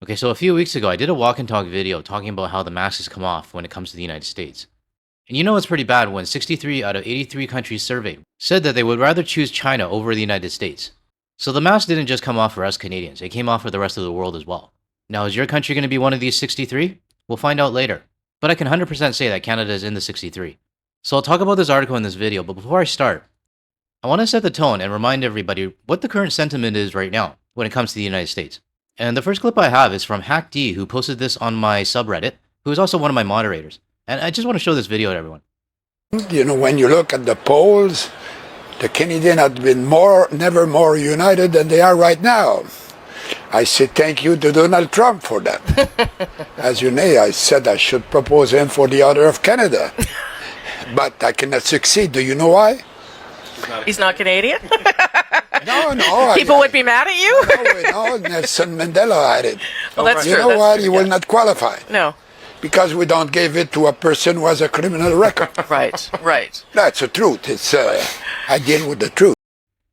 Okay, so a few weeks ago, I did a walk and talk video talking about how the mask has come off when it comes to the United States. And you know it's pretty bad when 63 out of 83 countries surveyed said that they would rather choose China over the United States. So the mask didn't just come off for us Canadians, it came off for the rest of the world as well. Now, is your country going to be one of these 63? We'll find out later. But I can 100% say that Canada is in the 63. So I'll talk about this article in this video, but before I start, I want to set the tone and remind everybody what the current sentiment is right now when it comes to the United States. And the first clip I have is from HackD, who posted this on my subreddit, who is also one of my moderators. And I just want to show this video to everyone. You know, when you look at the polls, the Canadians have been never more united than they are right now. I say thank you to Donald Trump for that. As you know, I said I should propose him for the order of Canada. But I cannot succeed. Do you know why? He's not Canadian? No. People would be mad at you? No, Nelson Mandela had it. Well, that's you true. know That's what? true, He will not qualify. No. Because we don't give it to a person who has a criminal record. Right. That's the truth. It's I deal with the truth.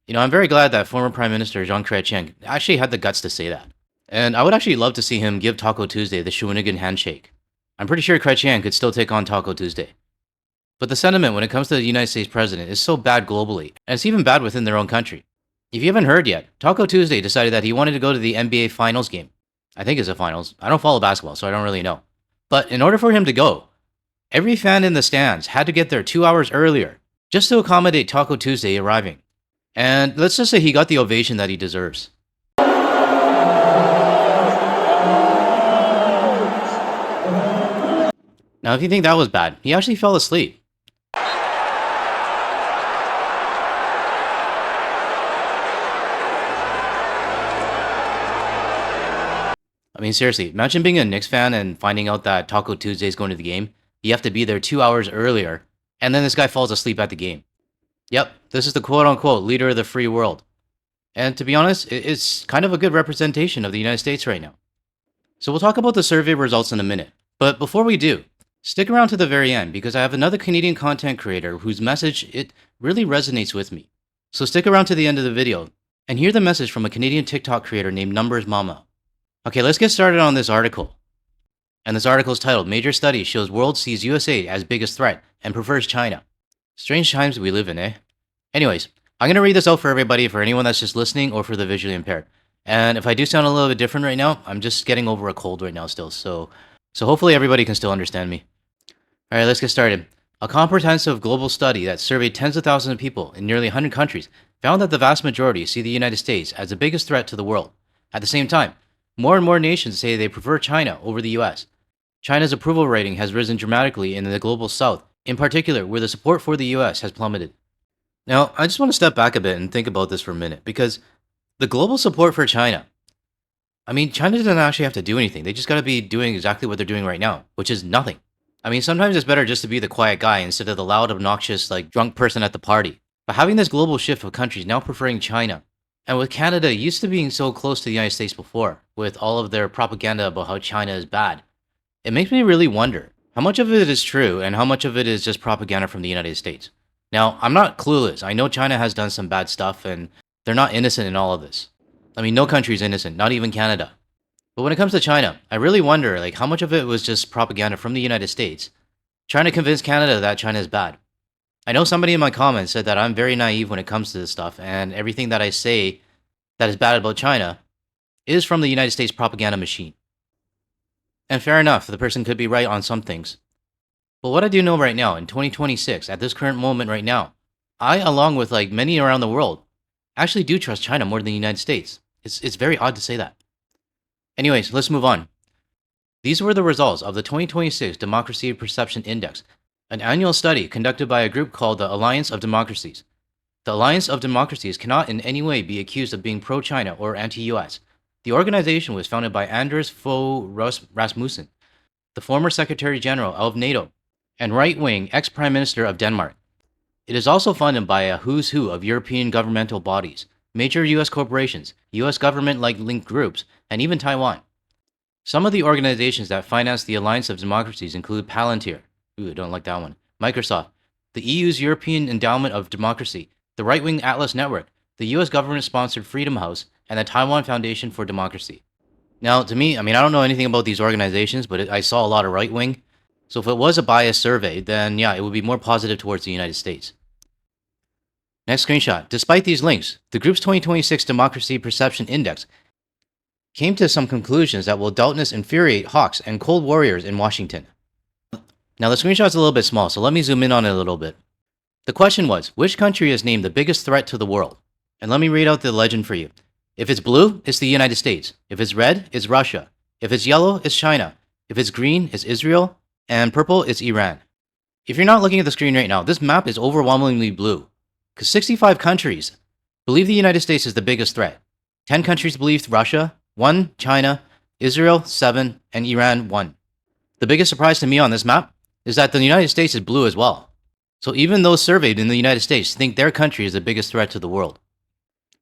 You know, I'm very glad that former Prime Minister Jean Chrétien actually had the guts to say that. And I would actually love to see him give Taco Tuesday the Shawinigan handshake. I'm pretty sure Chrétien could still take on Taco Tuesday. But the sentiment when it comes to the United States president is so bad globally, and it's even bad within their own country. If you haven't heard yet, Taco Tuesday decided that he wanted to go to the NBA Finals game. I think it's a Finals. I don't follow basketball, so I don't really know. But in order for him to go, every fan in the stands had to get there 2 hours earlier just to accommodate Taco Tuesday arriving. And let's just say he got the ovation that he deserves. Now, if you think that was bad, he actually fell asleep. I mean, seriously, imagine being a Knicks fan and finding out that Taco Tuesday is going to the game. You have to be there 2 hours earlier, and then this guy falls asleep at the game. Yep, this is the quote-unquote leader of the free world. And to be honest, it's kind of a good representation of the United States right now. So we'll talk about the survey results in a minute. But before we do, stick around to the very end because I have another Canadian content creator whose message, it really resonates with me. So stick around to the end of the video and hear the message from a Canadian TikTok creator named numbersmomma. Okay, let's get started on this article. And this article is titled, Major Study Shows World Sees USA as Biggest Threat and Prefers China. Strange times we live in, eh? Anyways, I'm going to read this out for everybody, for anyone that's just listening or for the visually impaired. And if I do sound a little bit different right now, I'm just getting over a cold right now still. So hopefully everybody can still understand me. Alright, let's get started. A comprehensive global study that surveyed tens of thousands of people in nearly 100 countries found that the vast majority see the United States as the biggest threat to the world. At the same time, more and more nations say they prefer China over the US. China's approval rating has risen dramatically in the global south, in particular where the support for the US has plummeted. Now, I just want to step back a bit and think about this for a minute, because the global support for China, I mean, China doesn't actually have to do anything. They just got to be doing exactly what they're doing right now, which is nothing. I mean, sometimes it's better just to be the quiet guy instead of the loud, obnoxious, drunk person at the party. But having this global shift of countries now preferring China, and with Canada used to being so close to the United States before, with all of their propaganda about how China is bad, it makes me really wonder how much of it is true and how much of it is just propaganda from the United States. Now, I'm not clueless. I know China has done some bad stuff and they're not innocent in all of this. I mean, no country is innocent, not even Canada. But when it comes to China, I really wonder how much of it was just propaganda from the United States, trying to convince Canada that China is bad. I know somebody in my comments said that I'm very naive when it comes to this stuff, and everything that I say that is bad about China is from the United States propaganda machine. And fair enough, the person could be right on some things. But what I do know right now, in 2026, at this current moment right now, I, along with many around the world, actually do trust China more than the United States. It's very odd to say that. Anyways, let's move on. These were the results of the 2026 Democracy Perception Index, an annual study conducted by a group called the Alliance of Democracies. The Alliance of Democracies cannot in any way be accused of being pro-China or anti-US. The organization was founded by Anders Fogh Rasmussen, the former Secretary General of NATO, and right-wing ex-Prime Minister of Denmark. It is also funded by a who's who of European governmental bodies, major US corporations, US government-like linked groups, and even Taiwan. Some of the organizations that finance the Alliance of Democracies include Palantir, ooh, I don't like that one, Microsoft, the EU's European Endowment of Democracy, the right-wing Atlas Network, the US government-sponsored Freedom House, and the Taiwan Foundation for Democracy. Now, to me, I mean, I don't know anything about these organizations, but I saw a lot of right wing. So if it was a biased survey, then yeah, it would be more positive towards the United States. Next screenshot. Despite these links, the group's 2026 Democracy Perception Index came to some conclusions that will doubtless infuriate hawks and cold warriors in Washington. Now, the screenshot's a little bit small, so let me zoom in on it a little bit. The question was, which country is named the biggest threat to the world? And let me read out the legend for you. If it's blue, it's the United States. If it's red, it's Russia. If it's yellow, it's China. If it's green, it's Israel. And purple, it's Iran. If you're not looking at the screen right now, this map is overwhelmingly blue. Because 65 countries believe the United States is the biggest threat. 10 countries believe Russia, 1 China, Israel 7, and Iran 1. The biggest surprise to me on this map is that the United States is blue as well. So even those surveyed in the United States think their country is the biggest threat to the world.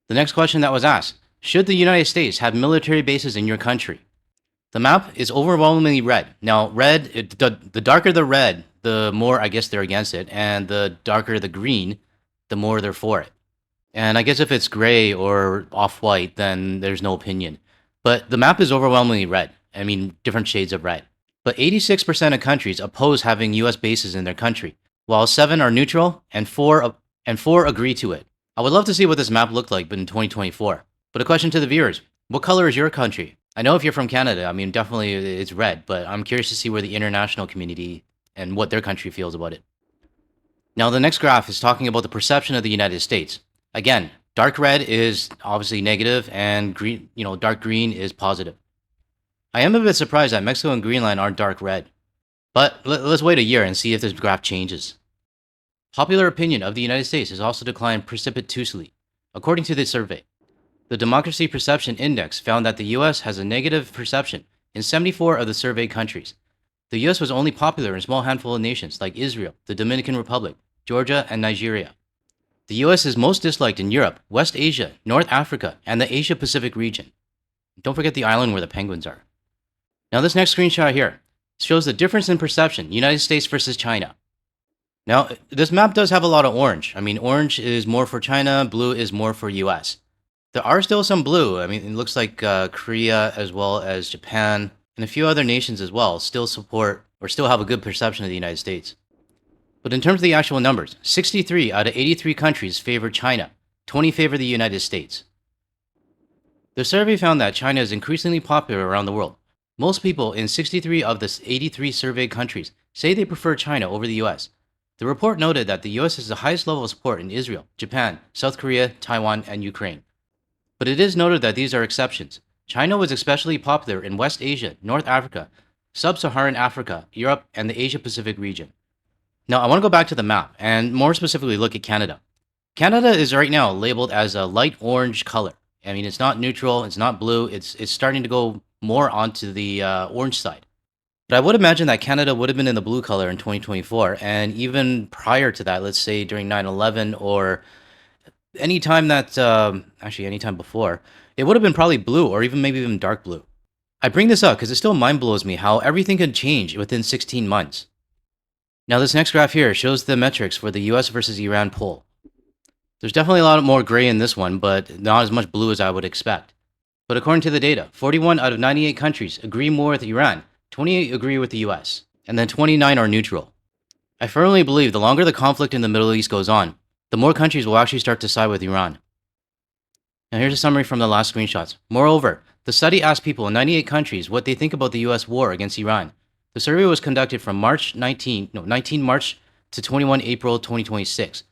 The next question that was asked, should the United States have military bases in your country? The map is overwhelmingly red. Now, red, the darker the red, the more I guess they're against it, and the darker the green, the more they're for it. And I guess if it's gray or off-white, then there's no opinion. But the map is overwhelmingly red. I mean, different shades of red. But 86% of countries oppose having US bases in their country, while 7 are neutral and 4 agree to it. I would love to see what this map looked like in 2024. But a question to the viewers, what color is your country? I know if you're from Canada, I mean, definitely it's red, but I'm curious to see where the international community and what their country feels about it. Now, the next graph is talking about the perception of the United States. Again, dark red is obviously negative, and green, dark green is positive. I am a bit surprised that Mexico and Greenland aren't dark red. But let's wait a year and see if this graph changes. Popular opinion of the United States has also declined precipitously, according to this survey. The Democracy Perception Index found that the US has a negative perception in 74 of the surveyed countries. The US was only popular in a small handful of nations like Israel, the Dominican Republic, Georgia, and Nigeria. The US is most disliked in Europe, West Asia, North Africa, and the Asia Pacific region. Don't forget the island where the penguins are. Now this next screenshot here shows the difference in perception, United States versus China. Now, this map does have a lot of orange. I mean, orange is more for China, blue is more for US. There are still some blue. I mean, it looks like Korea as well as Japan and a few other nations as well still support or still have a good perception of the United States. But in terms of the actual numbers, 63 out of 83 countries favor China, 20 favor the United States. The survey found that China is increasingly popular around the world. Most people in 63 of the 83 surveyed countries say they prefer China over the US. The report noted that the US has the highest level of support in Israel, Japan, South Korea, Taiwan, and Ukraine. But it is noted that these are exceptions. China was especially popular in West Asia, North Africa, Sub-Saharan Africa, Europe, and the Asia-Pacific region. Now, I want to go back to the map, and more specifically look at Canada. Canada is right now labeled as a light orange color. I mean, it's not neutral, it's not blue, it's starting to go more onto the orange side. But I would imagine that Canada would have been in the blue color in 2024, and even prior to that, let's say during 9/11 or anytime that, anytime before, it would have been probably blue or even maybe even dark blue. I bring this up because it still mind blows me how everything can change within 16 months. Now this next graph here shows the metrics for the US versus Iran poll. There's definitely a lot more gray in this one, but not as much blue as I would expect. But according to the data, 41 out of 98 countries agree more with Iran, 28 agree with the US, and then 29 are neutral. I firmly believe the longer the conflict in the Middle East goes on, the more countries will actually start to side with Iran. Now here's a summary from the last screenshots. Moreover, the study asked people in 98 countries what they think about the US war against Iran. The survey was conducted from 19 March to 21 April 2026.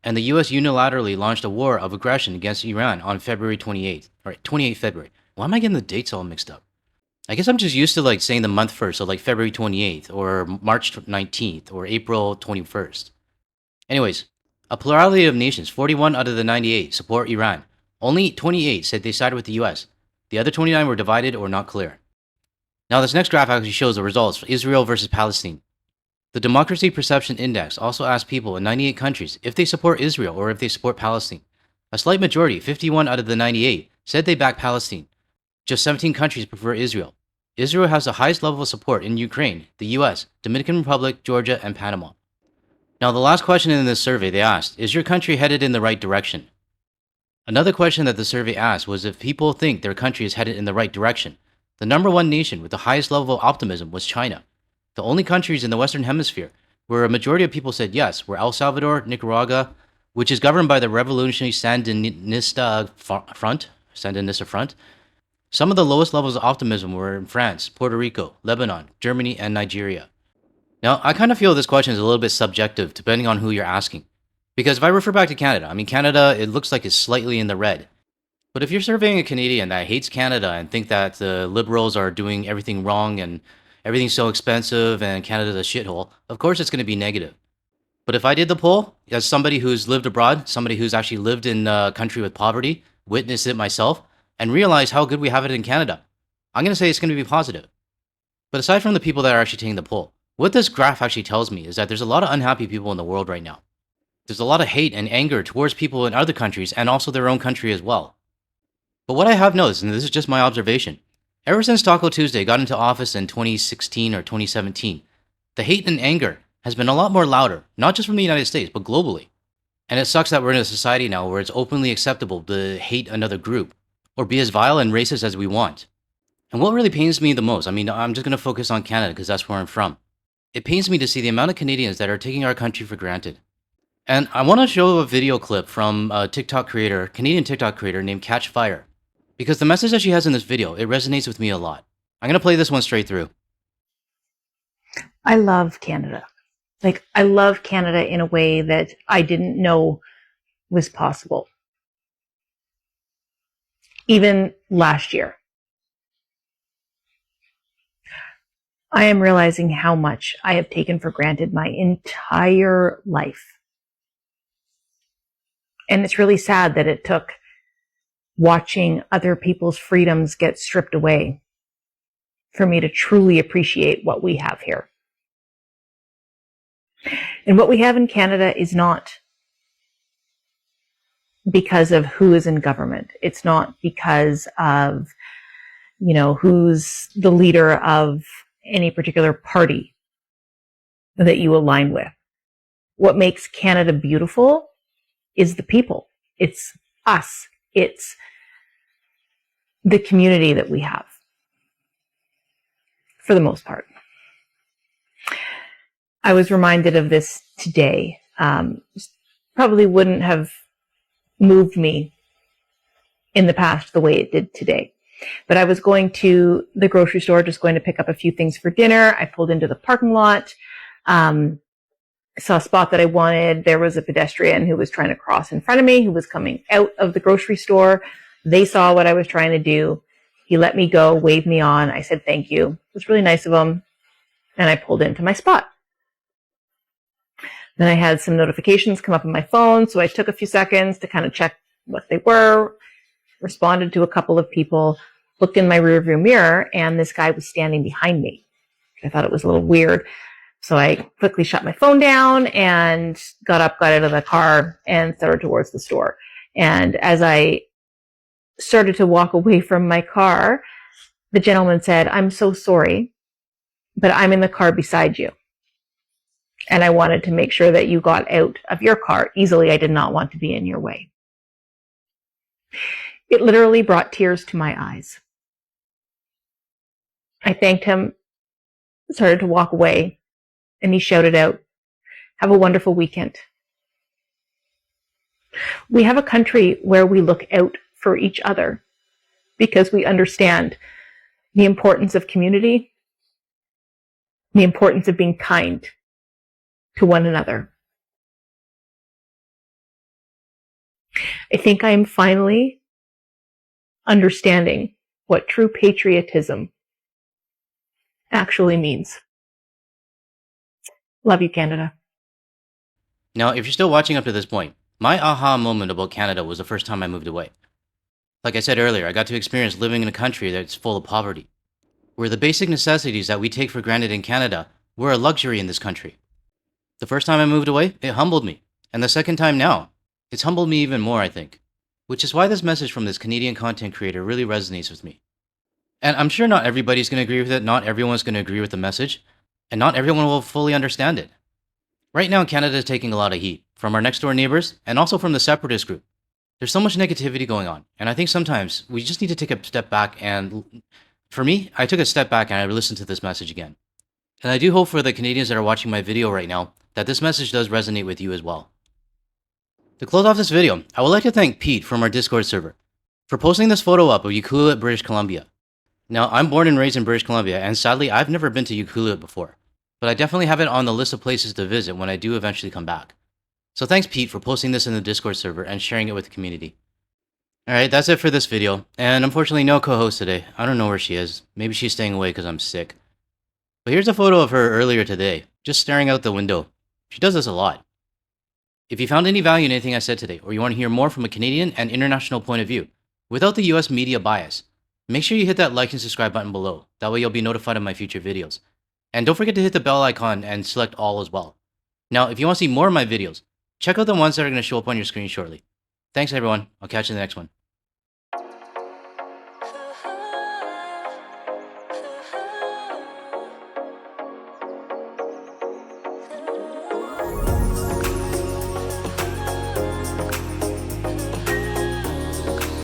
And the US unilaterally launched a war of aggression against Iran on February 28th. Or 28th February. Why am I getting the dates all mixed up? I guess I'm just used to saying the month first, so February 28th or March 19th or April 21st. Anyways, a plurality of nations, 41 out of the 98, support Iran. Only 28 said they sided with the US. The other 29 were divided or not clear. Now this next graph actually shows the results for Israel versus Palestine. The Democracy Perception Index also asked people in 98 countries if they support Israel or if they support Palestine. A slight majority, 51 out of the 98, said they back Palestine. Just 17 countries prefer Israel. Israel has the highest level of support in Ukraine, the US, Dominican Republic, Georgia, and Panama. Now the last question in this survey they asked, is your country headed in the right direction? Another question that the survey asked was if people think their country is headed in the right direction. The number one nation with the highest level of optimism was China. The only countries in the Western Hemisphere where a majority of people said yes were El Salvador, Nicaragua, which is governed by the Revolutionary Sandinista Front. Some of the lowest levels of optimism were in France, Puerto Rico, Lebanon, Germany, and Nigeria. Now, I kind of feel this question is a little bit subjective depending on who you're asking. Because if I refer back to Canada, Canada, it looks like it's slightly in the red. But if you're surveying a Canadian that hates Canada and think that the Liberals are doing everything wrong and everything's so expensive and Canada's a shithole, of course it's going to be negative. But if I did the poll, as somebody who's lived abroad, somebody who's actually lived in a country with poverty, witnessed it myself, and realized how good we have it in Canada, I'm going to say it's going to be positive. But aside from the people that are actually taking the poll, what this graph actually tells me is that there's a lot of unhappy people in the world right now. There's a lot of hate and anger towards people in other countries and also their own country as well. But what I have noticed, and this is just my observation, ever since Taco Tuesday got into office in 2016 or 2017, the hate and anger has been a lot more louder, not just from the United States, but globally. And it sucks that we're in a society now where it's openly acceptable to hate another group, or be as vile and racist as we want. And what really pains me the most, I'm just going to focus on Canada because that's where I'm from. It pains me to see the amount of Canadians that are taking our country for granted. And I want to show a video clip from a Canadian TikTok creator named CatchFire. Because the message that she has in this video, it resonates with me a lot. I'm going to play this one straight through. I love Canada. I love Canada in a way that I didn't know was possible. Even last year. I am realizing how much I have taken for granted my entire life. And it's really sad that it took watching other people's freedoms get stripped away for me to truly appreciate what we have here. And what we have in Canada is not because of who is in government. It's not because of, who's the leader of any particular party that you align with. What makes Canada beautiful is the people. It's us. It's the community that we have, for the most part. I was reminded of this today. Probably wouldn't have moved me in the past the way it did today. But I was going to the grocery store, just going to pick up a few things for dinner. I pulled into the parking lot, saw a spot that I wanted. There was a pedestrian who was trying to cross in front of me, who was coming out of the grocery store. They saw what I was trying to do. He let me go, waved me on. I said, thank you. It was really nice of him. And I pulled into my spot. Then I had some notifications come up on my phone. So I took a few seconds to kind of check what they were, responded to a couple of people, looked in my rearview mirror, and this guy was standing behind me. I thought it was a little weird. So I quickly shut my phone down and got out of the car and started towards the store. And as I started to walk away from my car, the gentleman said, I'm so sorry, but I'm in the car beside you. And I wanted to make sure that you got out of your car easily. I did not want to be in your way. It literally brought tears to my eyes. I thanked him, started to walk away, and he shouted out, have a wonderful weekend. We have a country where we look out for each other because we understand the importance of community, the importance of being kind to one another. I think I am finally understanding what true patriotism actually means. Love you, Canada. Now, if you're still watching up to this point, my aha moment about Canada was the first time I moved away. Like I said earlier, I got to experience living in a country that's full of poverty, where the basic necessities that we take for granted in Canada were a luxury in this country. The first time I moved away, it humbled me. And the second time now, it's humbled me even more, I think. Which is why this message from this Canadian content creator really resonates with me. And I'm sure not everybody's going to agree with it, not everyone's going to agree with the message, and not everyone will fully understand it. Right now, Canada is taking a lot of heat, from our next door neighbors, and also from the separatist group. There's so much negativity going on, and I think sometimes we just need to take a step back. And for me, I took a step back and I listened to this message again. And I do hope for the Canadians that are watching my video right now that this message does resonate with you as well. To close off this video, I would like to thank Pete from our Discord server for posting this photo up of Ucluelet, British Columbia. Now, I'm born and raised in British Columbia, and sadly, I've never been to Ucluelet before, but I definitely have it on the list of places to visit when I do eventually come back. So thanks, Pete, for posting this in the Discord server and sharing it with the community. Alright, that's it for this video, and unfortunately no co-host today. I don't know where she is. Maybe she's staying away because I'm sick. But here's a photo of her earlier today, just staring out the window. She does this a lot. If you found any value in anything I said today, or you want to hear more from a Canadian and international point of view, without the US media bias, make sure you hit that like and subscribe button below. That way you'll be notified of my future videos. And don't forget to hit the bell icon and select all as well. Now, if you want to see more of my videos, check out the ones that are going to show up on your screen shortly. Thanks everyone, I'll catch you in the next one.